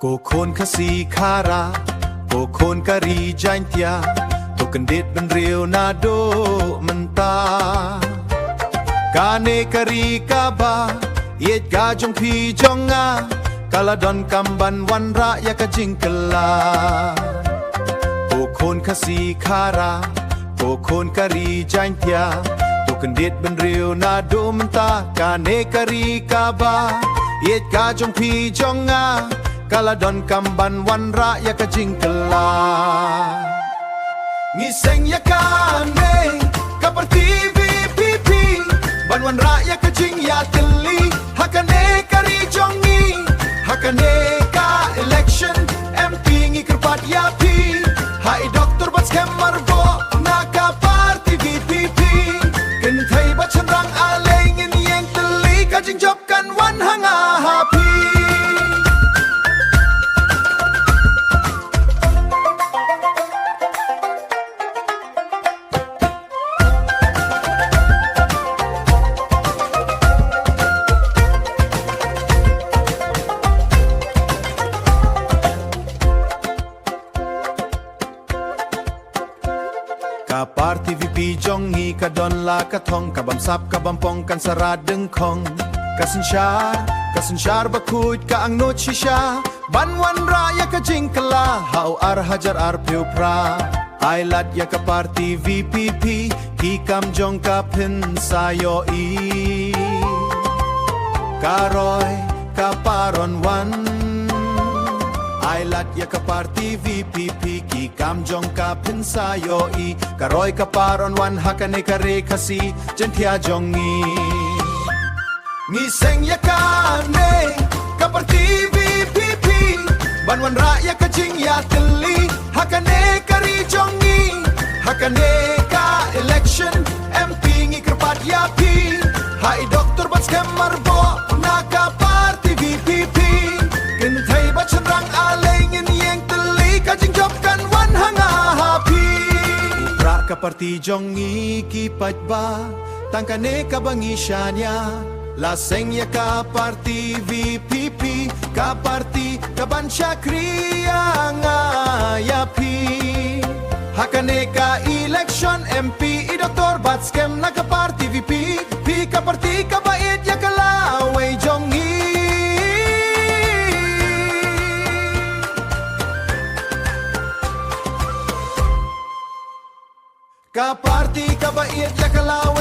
โกโคนคสีคาราโกโคนกะรีจันทยาตกันเด็ดมันเรียวนาโดมันตากาเนกะรีกาบาเย็ดกาจงพีจงงากาลาดอนกำบันวันระยะกะจิงกะลาโกโคนคสีคาราโกโคนกะรีจันทยาตกันเด็ดมันเรียวนาโดมันตากาเนกะรีกาบาเย็ดกาจงพีจงงากาลาดอนกำบันวันระยะกะจิงกะลางิเซงยะกาเนกะปะตีวีพีพีบันวันระยะกะจิงยาตะลีฮักกะเนกะรีจงงีฮักกะเนกา election MP งีกระปัดยาพีให้ดรบัสแคมมารโบนาคาปาร์ตี้ VPP กันไทยบัชันรังอาเลงเงียงตะลีกะจิงจบกันวันหังอาฮาพีกาปาร์ตี้วีพีจงงีกะดอนลากะทองกะบำซับกะบำปองกันสราดึงคองกะสัญชาร์บะคูดกะอังโนชิชาบันวันรายะกะจิงกะลาฮาวอาร์ฮะจัรอาร์เพียวพราไอลัดยะกะปาร์ตี้วีพีพีกีกำจงกะพินสายโยอีกะรอยกะปารอนวันไอลัดยะกะปาร์ตี้วีพีพีกีกำจงกะพินสายโยอีกะรอยกะปารอนวันฮักกะเนกะเรคสีจันทยาจงงีงิเซงยะกาเนกะปาร์ตี้วีพีพีบันวันระยะกะจิงยาตะลีฮักกะเนกะรีจงงีฮักกะเนกา election MP งีกระปัดยาพีให้ดรบัสแคมมารโบนาคาปาร์ตี้ VPP กันไทยบัชันรังอาเลงเงียงตะลีกะจิงจบกันวันหังอาฮาพีพระกะปาร์ตี้จงงีกีปัดบาตังกะเนกะบังอีชาญาLa segna ka party VPP ka party ka bansha kriya nga ya pi hakane ka election MP I Dr. Batskem na ka party VP pi ka party ka bait ya kalawe jongi ka party ka bait ya kalawe